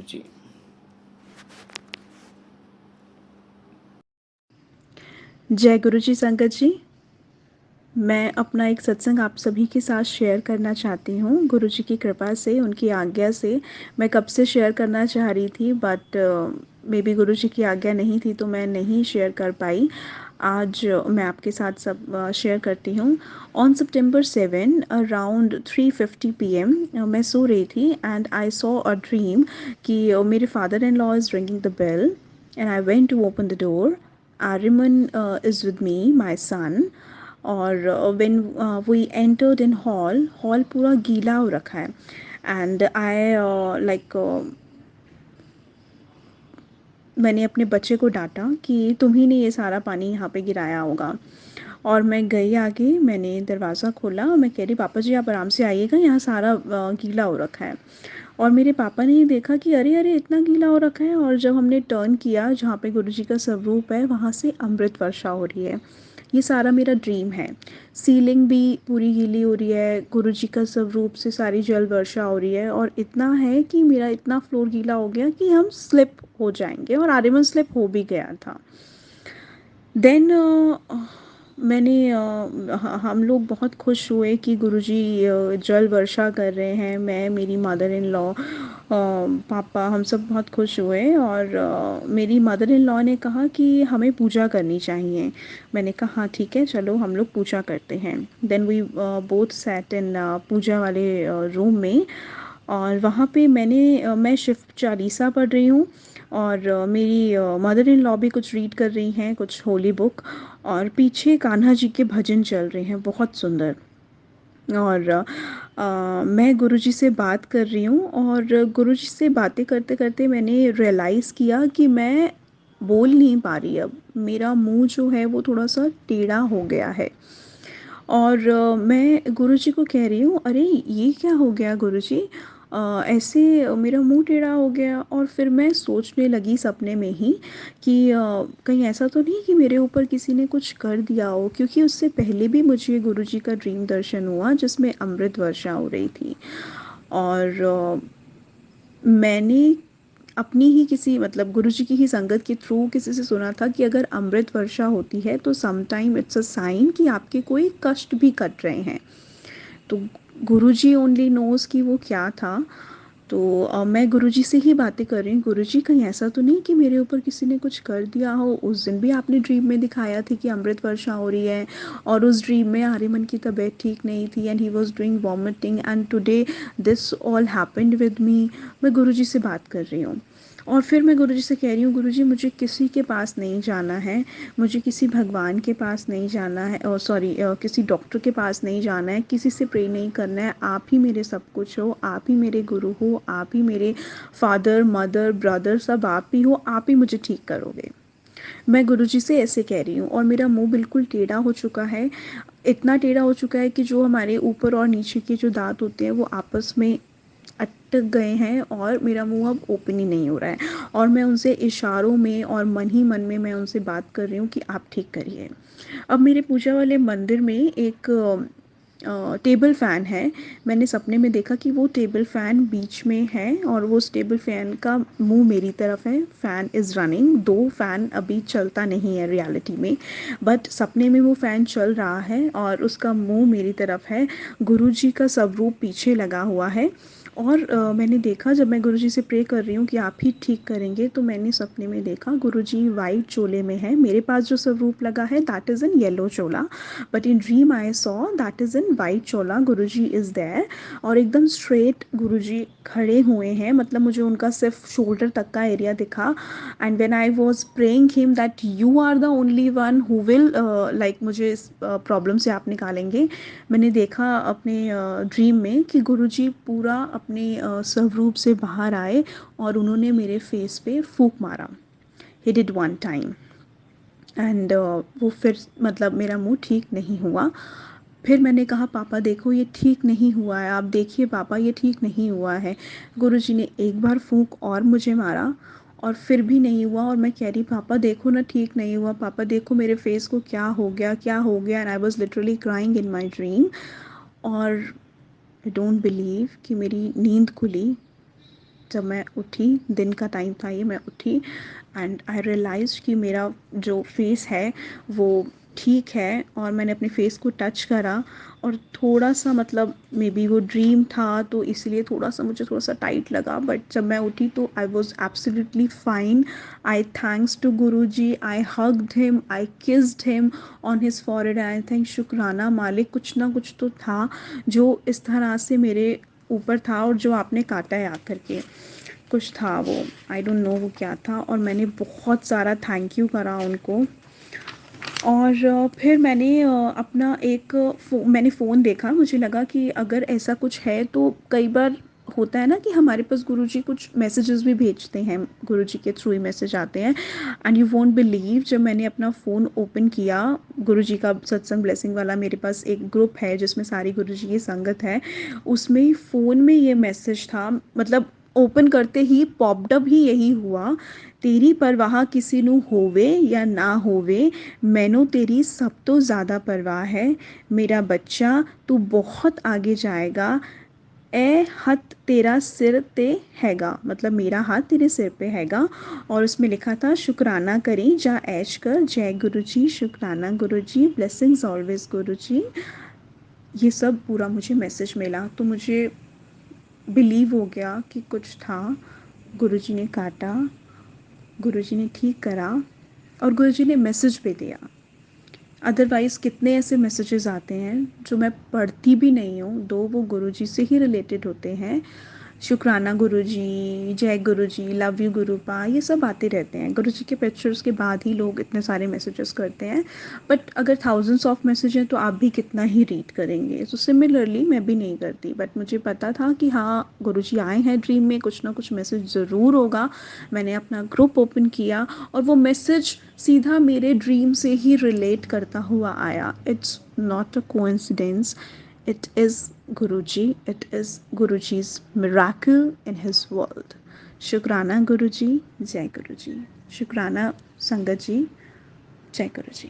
जी। जय गुरु जी संगत जी। मैं अपना एक सत्संग आप सभी के साथ शेयर करना चाहती हूँ। गुरु जी की कृपा से, उनकी आज्ञा से मैं कब से शेयर करना चाह रही थी, बट मे बी गुरु जी की आज्ञा नहीं थी तो मैं नहीं शेयर कर पाई। आज मैं आपके साथ सब शेयर करती हूँ। ऑन सितंबर 7 अराउंड 3:50 PM मैं सो रही थी and I saw a dream कि मेरे father in law is ringing the bell and I went to open the door. Ariman is with me, my son. और when we entered in hall पूरा गीला हो रखा है एंड आई लाइक मैंने अपने बच्चे को डांटा कि तुम ही ने ये सारा पानी यहाँ पे गिराया होगा। और मैं गई आगे, मैंने दरवाज़ा खोला और मैं कह रही पापा जी आप आराम से आइएगा, यहाँ सारा गीला हो रखा है। और मेरे पापा ने देखा कि अरे अरे इतना गीला हो रखा है, और जब हमने टर्न किया जहाँ पे गुरुजी का स्वरूप है वहाँ से अमृत वर्षा हो रही है। ये सारा मेरा ड्रीम है। सीलिंग भी पूरी गीली हो रही है, गुरुजी का स्वरूप से सारी जल वर्षा हो रही है, और इतना है कि मेरा इतना फ्लोर गीला हो गया कि हम स्लिप हो जाएंगे, और आर्यमन स्लिप हो भी गया था। देन मैंने हम लोग बहुत खुश हुए कि गुरुजी जल वर्षा कर रहे हैं। मैं, मेरी मदर इन लॉ, पापा, हम सब बहुत खुश हुए। और मेरी मदर इन लॉ ने कहा कि हमें पूजा करनी चाहिए। मैंने कहा हाँ ठीक है, चलो हम लोग पूजा करते हैं। Then we both sat in puja वाले रूम में। और वहाँ पे मैं शिव चालीसा पढ़ रही हूँ, और मेरी मदर इन लॉ भी कुछ रीड कर रही हैं, कुछ होली बुक, और पीछे कान्हा जी के भजन चल रहे हैं बहुत सुंदर। और मैं गुरुजी से बात कर रही हूँ, और गुरुजी से बातें करते करते मैंने रियलाइज़ किया कि मैं बोल नहीं पा रही अब। मेरा मुंह जो है वो थोड़ा सा टेढ़ा हो गया है। और मैं गुरुजी को कह रही हूँ अरे ये क्या हो गया गुरुजी, ऐसे मेरा मुंह टेढ़ा हो गया। और फिर मैं सोचने लगी सपने में ही कि कहीं ऐसा तो नहीं कि मेरे ऊपर किसी ने कुछ कर दिया हो, क्योंकि उससे पहले भी मुझे गुरुजी का ड्रीम दर्शन हुआ जिसमें अमृत वर्षा हो रही थी। और मैंने अपनी ही किसी मतलब गुरुजी की ही संगत के थ्रू किसी से सुना था कि अगर अमृत वर्षा होती है तो some time it's a sign कि आपके कोई कष्ट भी कट रहे हैं। तो गुरुजी ओनली नोज़ कि वो क्या था। तो मैं गुरुजी से ही बातें कर रही हूँ, गुरुजी कहीं ऐसा तो नहीं कि मेरे ऊपर किसी ने कुछ कर दिया हो। उस दिन भी आपने ड्रीम में दिखाया था कि अमृत वर्षा हो रही है, और उस ड्रीम में आर्यमन की तबीयत ठीक नहीं थी and he was doing vomiting, and today this all happened with me. मैं गुरुजी से बात कर रही हूँ। और फिर मैं गुरुजी से कह रही हूँ गुरुजी मुझे किसी के पास नहीं जाना है, मुझे किसी भगवान के पास नहीं जाना है, और सॉरी किसी डॉक्टर के पास नहीं जाना है, किसी से प्रे नहीं करना है। आप ही मेरे सब कुछ हो, आप ही मेरे गुरु हो, आप ही मेरे फादर मदर ब्रदर सब आप ही हो, आप ही मुझे ठीक करोगे। मैं गुरुजी से ऐसे कह रही हूँ, और मेरा मुंह बिल्कुल टेढ़ा हो चुका है। इतना टेढ़ा हो चुका है कि जो हमारे ऊपर और नीचे के जो दांत होते हैं वो आपस में अटक गए हैं, और मेरा मुंह अब ओपन ही नहीं हो रहा है। और मैं उनसे इशारों में और मन ही मन में मैं उनसे बात कर रही हूँ कि आप ठीक करिए। अब मेरे पूजा वाले मंदिर में एक टेबल फ़ैन है। मैंने सपने में देखा कि वो टेबल फ़ैन बीच में है, और वो उस टेबल फ़ैन का मुंह मेरी तरफ है। फ़ैन इज़ रनिंग, दो फ़ैन अभी चलता नहीं है रियलिटी में, बट सपने में वो फ़ैन चल रहा है और उसका मुंह मेरी तरफ है। गुरुजी का स्वरूप पीछे लगा हुआ है। और मैंने देखा जब मैं गुरुजी से प्रे कर रही हूँ कि आप ही ठीक करेंगे, तो मैंने सपने में देखा गुरुजी वाइट चोले में है। मेरे पास जो स्वरूप लगा है दैट इज़ इन येलो चोला, but in dream I saw that is in white चोला, गुरुजी इज़ देयर। और एकदम स्ट्रेट गुरुजी खड़े हुए हैं, मतलब मुझे उनका सिर्फ शोल्डर तक का एरिया दिखा। And when I was praying him that you are the only one who will like मुझे इस प्रॉब्लम से आप निकालेंगे, मैंने देखा अपने ड्रीम में कि गुरुजी पूरा अपने स्वरूप से बाहर आए और उन्होंने मेरे फेस पे फूंक मारा। He did one time, and वो फिर मतलब मेरा मुंह ठीक नहीं हुआ। फिर मैंने कहा पापा देखो ये ठीक नहीं हुआ है, आप देखिए पापा ये ठीक नहीं हुआ है। गुरुजी ने एक बार फूंक और मुझे मारा, और फिर भी नहीं हुआ। और मैं कह रही पापा देखो ना ठीक नहीं हुआ, पापा देखो मेरे फेस को क्या हो गया क्या हो गया, and I was literally crying in my dream. और आई डोंट बिलीव कि मेरी नींद खुली जब मैं उठी, दिन का टाइम था ये, मैं उठी एंड आई रियलाइज़ कि मेरा जो फेस है वो ठीक है, और मैंने अपने फेस को टच करा और थोड़ा सा मतलब मे बी वो ड्रीम था तो इसलिए थोड़ा सा मुझे थोड़ा सा टाइट लगा, बट जब मैं उठी तो I was absolutely fine. I thanks to guru ji, I hugged him, I kissed him on his forehead. I think शुक्राना मालिक, कुछ ना कुछ तो था जो इस तरह से मेरे ऊपर था, और जो आपने काटा है आकर के, कुछ था वो, आई डोंट नो वो क्या था। और मैंने बहुत सारा थैंक यू करा उनको। और फिर मैंने अपना मैंने फ़ोन देखा, मुझे लगा कि अगर ऐसा कुछ है तो कई बार होता है ना कि हमारे पास गुरुजी कुछ मैसेजेस भी भेजते हैं, गुरुजी के थ्रू ही मैसेज आते हैं। एंड यू वोंट बिलीव, जब मैंने अपना फ़ोन ओपन किया, गुरुजी का सत्संग ब्लेसिंग वाला मेरे पास एक ग्रुप है जिसमें सारी गुरुजी की संगत है, उसमें फ़ोन में ये मैसेज था, मतलब ओपन करते ही पॉपडअप ही यही हुआ, तेरी परवाह किसी नू होवे या ना होवे, मैनू तेरी सब तो ज़्यादा परवाह है, मेरा बच्चा तू बहुत आगे जाएगा, ए हथ तेरा सिर ते हैगा, मतलब मेरा हाथ तेरे सिर पे हैगा। और उसमें लिखा था, शुक्राना करी जा ऐश कर, जय गुरु जी, शुक्राना गुरु जी, ब्लेसिंग्स ऑलवेज गुरु जी। ये सब पूरा मुझे मैसेज मिला तो मुझे बिलीव हो गया कि कुछ था, गुरुजी ने काटा, गुरुजी ने ठीक करा, और गुरुजी ने मैसेज भी दिया। अदरवाइज़ कितने ऐसे मैसेजेस आते हैं जो मैं पढ़ती भी नहीं हूँ, दो वो गुरुजी से ही रिलेटेड होते हैं। शुक्राना गुरुजी, जय गुरुजी, लव यू गुरुपा, ये सब आते रहते हैं। गुरुजी के पिक्चर्स के बाद ही लोग इतने सारे मैसेजेस करते हैं, बट अगर थाउजेंड्स ऑफ मैसेज हैं तो आप भी कितना ही रीड करेंगे। तो सिमिलरली मैं भी नहीं करती, बट मुझे पता था कि हाँ गुरुजी आए हैं ड्रीम में, कुछ ना कुछ मैसेज ज़रूर होगा। मैंने अपना ग्रुप ओपन किया और वो मैसेज सीधा मेरे ड्रीम से ही रिलेट करता हुआ आया। It's not a coincidence, it is Guruji, it is Guruji's miracle in his world. शुक्राना गुरुजी, जय गुरुजी, शुक्राना संगत जी, जय गुरुजी।